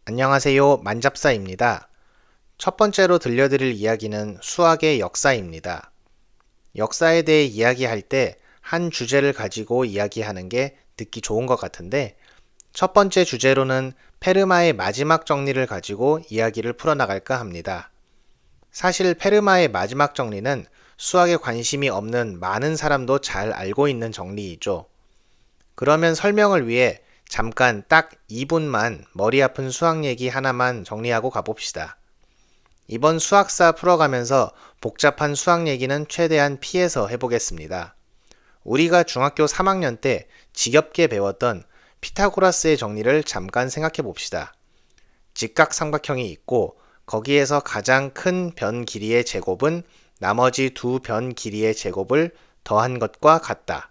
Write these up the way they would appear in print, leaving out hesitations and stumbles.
안녕하세요. 만잡사입니다. 첫 번째로 들려드릴 이야기는 수학의 역사입니다. 역사에 대해 이야기할 때 한 주제를 가지고 이야기하는 게 듣기 좋은 것 같은데, 첫 번째 주제로는 페르마의 마지막 정리를 가지고 이야기를 풀어나갈까 합니다. 사실 페르마의 마지막 정리는 수학에 관심이 없는 많은 사람도 잘 알고 있는 정리이죠. 그러면 설명을 위해 잠깐 딱 2분만 머리 아픈 수학 얘기 하나만 정리하고 가봅시다. 이번 수학사 풀어가면서 복잡한 수학 얘기는 최대한 피해서 해보겠습니다. 우리가 중학교 3학년 때 지겹게 배웠던 피타고라스의 정리를 잠깐 생각해 봅시다. 직각삼각형이 있고 거기에서 가장 큰 변 길이의 제곱은 나머지 두 변 길이의 제곱을 더한 것과 같다.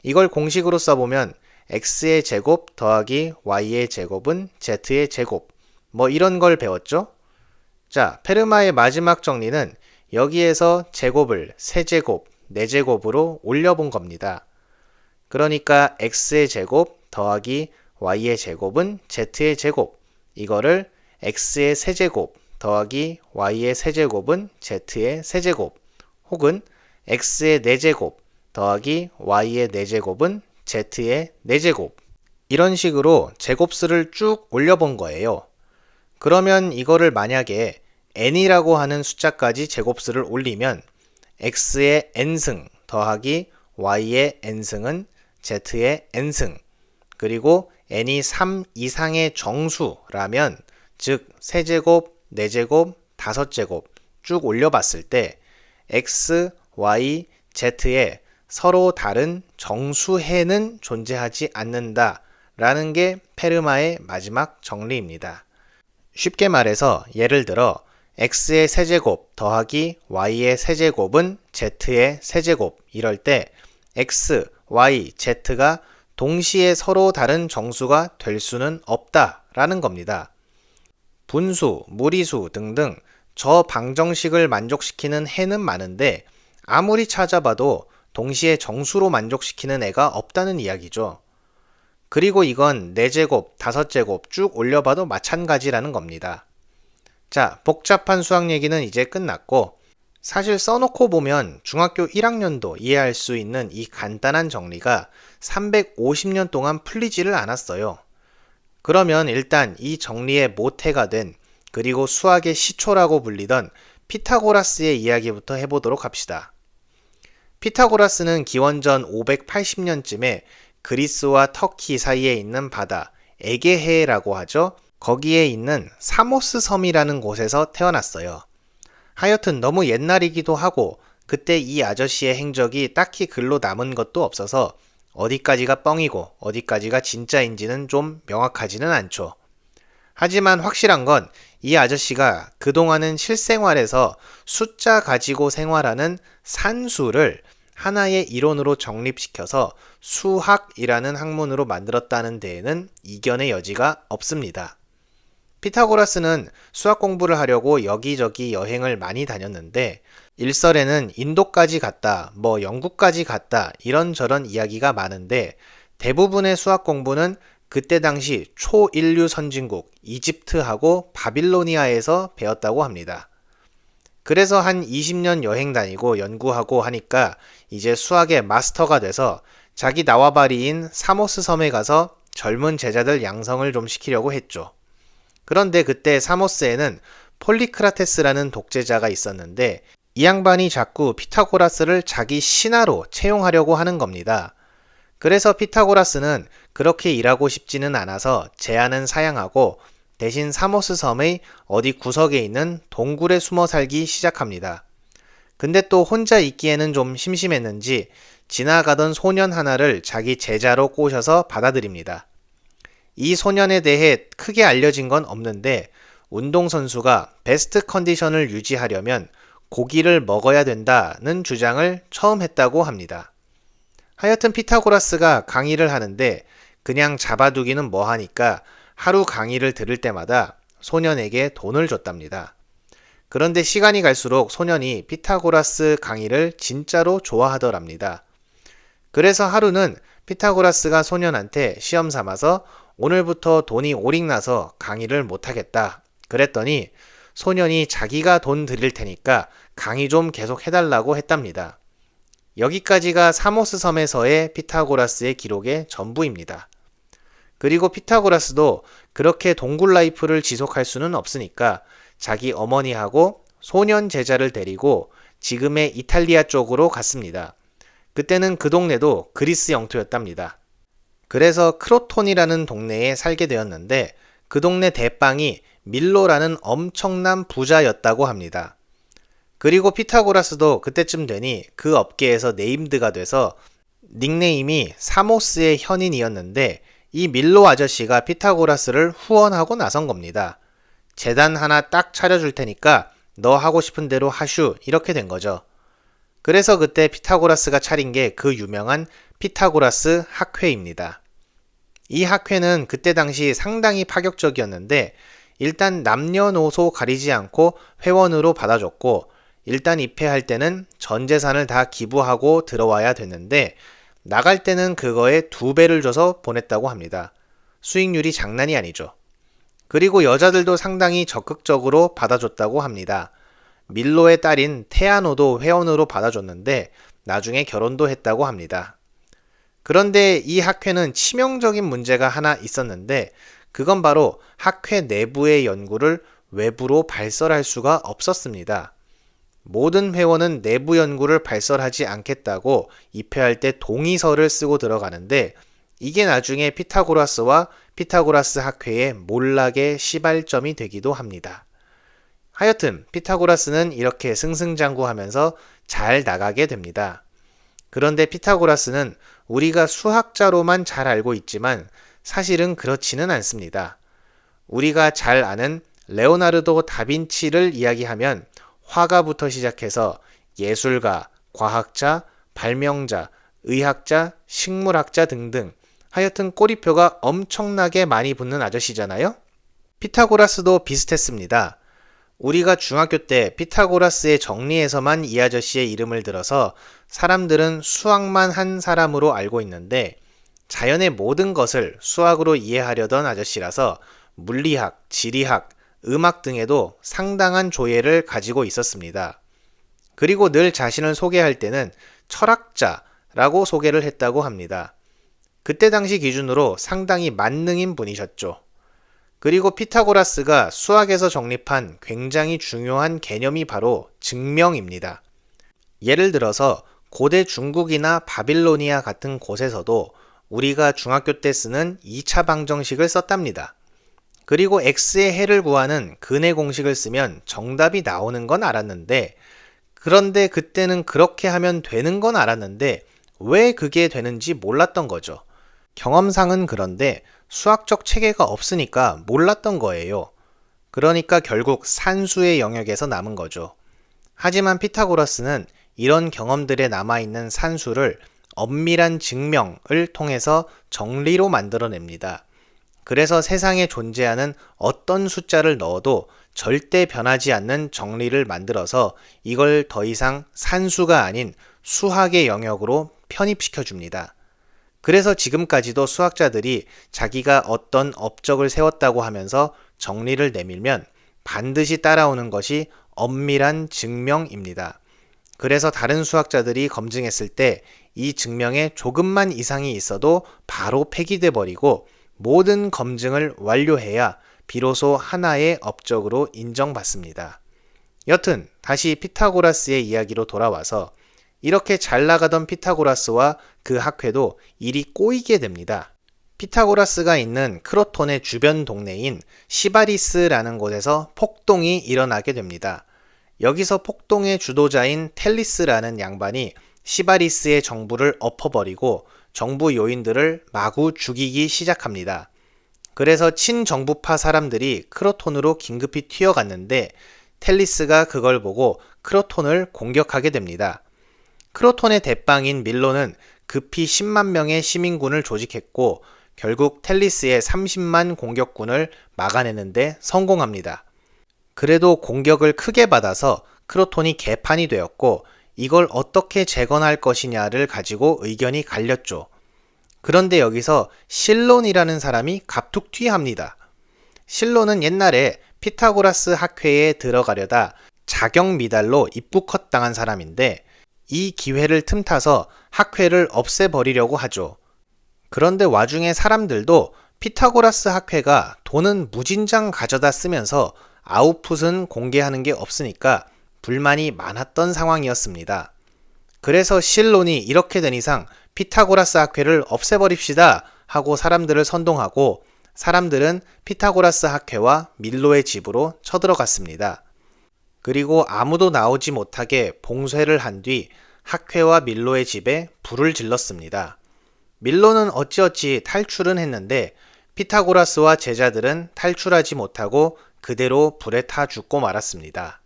이걸 공식으로 써보면 x의 제곱 더하기 y의 제곱은 z의 제곱, 뭐 이런 걸 배웠죠? 자, 페르마의 마지막 정리는 여기에서 제곱을 세제곱, 네제곱으로 올려본 겁니다. 그러니까 x의 제곱 더하기 y의 제곱은 z의 제곱, 이거를 x의 세제곱 더하기 y의 세제곱은 z의 세제곱, 혹은 x의 네제곱 더하기 y의 네제곱은 z의 네제곱, 이런 식으로 제곱수를 쭉 올려본 거예요. 그러면 이거를 만약에 n이라고 하는 숫자까지 제곱수를 올리면 x의 n승 더하기 y의 n승은 z의 n승, 그리고 n이 3 이상의 정수라면, 즉 세제곱, 네제곱, 다섯제곱 쭉 올려봤을 때 x, y, z의 서로 다른 정수해는 존재하지 않는다 라는 게 페르마의 마지막 정리입니다. 쉽게 말해서 예를 들어 x의 세제곱 더하기 y의 세제곱은 z의 세제곱, 이럴 때 x, y, z가 동시에 서로 다른 정수가 될 수는 없다 라는 겁니다. 분수, 무리수 등등 저 방정식을 만족시키는 해는 많은데 아무리 찾아봐도 동시에 정수로 만족시키는 애가 없다는 이야기죠. 그리고 이건 4제곱, 5제곱 쭉 올려봐도 마찬가지라는 겁니다. 자, 복잡한 수학 얘기는 이제 끝났고, 사실 써놓고 보면 중학교 1학년도 이해할 수 있는 이 간단한 정리가 350년 동안 풀리지를 않았어요. 그러면 일단 이 정리의 모태가 된, 그리고 수학의 시초라고 불리던 피타고라스의 이야기부터 해보도록 합시다. 피타고라스는 기원전 580년쯤에 그리스와 터키 사이에 있는 바다, 에게해라고 하죠. 거기에 있는 사모스 섬이라는 곳에서 태어났어요. 하여튼 너무 옛날이기도 하고 그때 이 아저씨의 행적이 딱히 글로 남은 것도 없어서 어디까지가 뻥이고 어디까지가 진짜인지는 좀 명확하지는 않죠. 하지만 확실한 건 이 아저씨가 그동안은 실생활에서 숫자 가지고 생활하는 산수를 하나의 이론으로 정립시켜서 수학이라는 학문으로 만들었다는 데에는 이견의 여지가 없습니다. 피타고라스는 수학 공부를 하려고 여기저기 여행을 많이 다녔는데 일설에는 인도까지 갔다, 뭐 영국까지 갔다 이런저런 이야기가 많은데 대부분의 수학 공부는 그때 당시 초인류 선진국 이집트하고 바빌로니아에서 배웠다고 합니다. 그래서 한 20년 여행 다니고 연구하고 하니까 이제 수학의 마스터가 돼서 자기 나와바리인 사모스 섬에 가서 젊은 제자들 양성을 좀 시키려고 했죠. 그런데 그때 사모스에는 폴리크라테스라는 독재자가 있었는데 이 양반이 자꾸 피타고라스를 자기 신하로 채용하려고 하는 겁니다. 그래서 피타고라스는 그렇게 일하고 싶지는 않아서 제안은 사양하고 대신 사모스 섬의 어디 구석에 있는 동굴에 숨어 살기 시작합니다. 근데 또 혼자 있기에는 좀 심심했는지 지나가던 소년 하나를 자기 제자로 꼬셔서 받아들입니다. 이 소년에 대해 크게 알려진 건 없는데 운동선수가 베스트 컨디션을 유지하려면 고기를 먹어야 된다는 주장을 처음 했다고 합니다. 하여튼 피타고라스가 강의를 하는데 그냥 잡아두기는 뭐하니까 하루 강의를 들을 때마다 소년에게 돈을 줬답니다. 그런데 시간이 갈수록 소년이 피타고라스 강의를 진짜로 좋아하더랍니다. 그래서 하루는 피타고라스가 소년한테 시험 삼아서 오늘부터 돈이 오릭나서 강의를 못하겠다. 그랬더니 소년이 자기가 돈 드릴 테니까 강의 좀 계속 해달라고 했답니다. 여기까지가 사모스 섬에서의 피타고라스의 기록의 전부입니다. 그리고 피타고라스도 그렇게 동굴 라이프를 지속할 수는 없으니까 자기 어머니하고 소년 제자를 데리고 지금의 이탈리아 쪽으로 갔습니다. 그때는 그 동네도 그리스 영토였답니다. 그래서 크로톤이라는 동네에 살게 되었는데 그 동네 대빵이 밀로라는 엄청난 부자였다고 합니다. 그리고 피타고라스도 그때쯤 되니 그 업계에서 네임드가 돼서 닉네임이 사모스의 현인이었는데 이 밀로 아저씨가 피타고라스를 후원하고 나선 겁니다. 재단 하나 딱 차려줄 테니까 너 하고 싶은 대로 하슈 이렇게 된 거죠. 그래서 그때 피타고라스가 차린 게 그 유명한 피타고라스 학회입니다. 이 학회는 그때 당시 상당히 파격적이었는데 일단 남녀노소 가리지 않고 회원으로 받아줬고 일단 입회할 때는 전 재산을 다 기부하고 들어와야 됐는데 나갈 때는 그거에 2배를 줘서 보냈다고 합니다. 수익률이 장난이 아니죠. 그리고 여자들도 상당히 적극적으로 받아줬다고 합니다. 밀로의 딸인 테아노도 회원으로 받아줬는데 나중에 결혼도 했다고 합니다. 그런데 이 학회는 치명적인 문제가 하나 있었는데 그건 바로 학회 내부의 연구를 외부로 발설할 수가 없었습니다. 모든 회원은 내부 연구를 발설하지 않겠다고 입회할 때 동의서를 쓰고 들어가는데 이게 나중에 피타고라스와 피타고라스 학회의 몰락의 시발점이 되기도 합니다. 하여튼 피타고라스는 이렇게 승승장구하면서 잘 나가게 됩니다. 그런데 피타고라스는 우리가 수학자로만 잘 알고 있지만 사실은 그렇지는 않습니다. 우리가 잘 아는 레오나르도 다빈치를 이야기하면 화가부터 시작해서 예술가, 과학자, 발명자, 의학자, 식물학자 등등 하여튼 꼬리표가 엄청나게 많이 붙는 아저씨잖아요? 피타고라스도 비슷했습니다. 우리가 중학교 때 피타고라스의 정리에서만 이 아저씨의 이름을 들어서 사람들은 수학만 한 사람으로 알고 있는데 자연의 모든 것을 수학으로 이해하려던 아저씨라서 물리학, 지리학, 음악 등에도 상당한 조예를 가지고 있었습니다. 그리고 늘 자신을 소개할 때는 철학자라고 소개를 했다고 합니다. 그때 당시 기준으로 상당히 만능인 분이셨죠. 그리고 피타고라스가 수학에서 정립한 굉장히 중요한 개념이 바로 증명입니다. 예를 들어서 고대 중국이나 바빌로니아 같은 곳에서도 우리가 중학교 때 쓰는 2차 방정식을 썼답니다. 그리고 x의 해를 구하는 근해 공식을 쓰면 정답이 나오는 건 알았는데 그런데 그때는 그렇게 하면 되는 건 알았는데 왜 그게 되는지 몰랐던 거죠. 경험상은 그런데 수학적 체계가 없으니까 몰랐던 거예요. 그러니까 결국 산수의 영역에서 남은 거죠. 하지만 피타고라스는 이런 경험들에 남아있는 산수를 엄밀한 증명을 통해서 정리로 만들어냅니다. 그래서 세상에 존재하는 어떤 숫자를 넣어도 절대 변하지 않는 정리를 만들어서 이걸 더 이상 산수가 아닌 수학의 영역으로 편입시켜 줍니다. 그래서 지금까지도 수학자들이 자기가 어떤 업적을 세웠다고 하면서 정리를 내밀면 반드시 따라오는 것이 엄밀한 증명입니다. 그래서 다른 수학자들이 검증했을 때 이 증명에 조금만 이상이 있어도 바로 폐기돼 버리고 모든 검증을 완료해야 비로소 하나의 업적으로 인정받습니다. 여튼 다시 피타고라스의 이야기로 돌아와서 이렇게 잘 나가던 피타고라스와 그 학회도 일이 꼬이게 됩니다. 피타고라스가 있는 크로톤의 주변 동네인 시바리스라는 곳에서 폭동이 일어나게 됩니다. 여기서 폭동의 주도자인 텔리스라는 양반이 시바리스의 정부를 엎어버리고 정부 요인들을 마구 죽이기 시작합니다. 그래서 친정부파 사람들이 크로톤으로 긴급히 튀어갔는데 텔리스가 그걸 보고 크로톤을 공격하게 됩니다. 크로톤의 대빵인 밀로는 급히 10만 명의 시민군을 조직했고 결국 텔리스의 30만 공격군을 막아내는데 성공합니다. 그래도 공격을 크게 받아서 크로톤이 개판이 되었고 이걸 어떻게 재건할 것이냐를 가지고 의견이 갈렸죠. 그런데 여기서 실론이라는 사람이 갑툭튀합니다. 실론은 옛날에 피타고라스 학회에 들어가려다 자격 미달로 입부 컷당한 사람인데 이 기회를 틈타서 학회를 없애버리려고 하죠. 그런데 와중에 사람들도 피타고라스 학회가 돈은 무진장 가져다 쓰면서 아웃풋은 공개하는 게 없으니까 불만이 많았던 상황이었습니다. 그래서 실론이 이렇게 된 이상 피타고라스 학회를 없애버립시다 하고 사람들을 선동하고 사람들은 피타고라스 학회와 밀로의 집으로 쳐들어갔습니다. 그리고 아무도 나오지 못하게 봉쇄를 한 뒤 학회와 밀로의 집에 불을 질렀습니다. 밀로는 어찌어찌 탈출은 했는데 피타고라스와 제자들은 탈출하지 못하고 그대로 불에 타 죽고 말았습니다.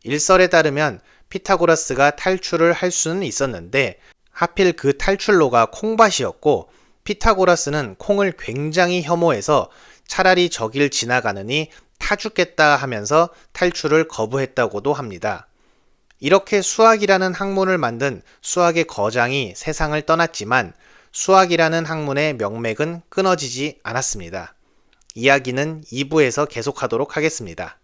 일설에 따르면 피타고라스가 탈출을 할 수는 있었는데 하필 그 탈출로가 콩밭이었고 피타고라스는 콩을 굉장히 혐오해서 차라리 저길 지나가느니 타 죽겠다 하면서 탈출을 거부했다고도 합니다. 이렇게 수학이라는 학문을 만든 수학의 거장이 세상을 떠났지만 수학이라는 학문의 명맥은 끊어지지 않았습니다. 이야기는 2부에서 계속하도록 하겠습니다.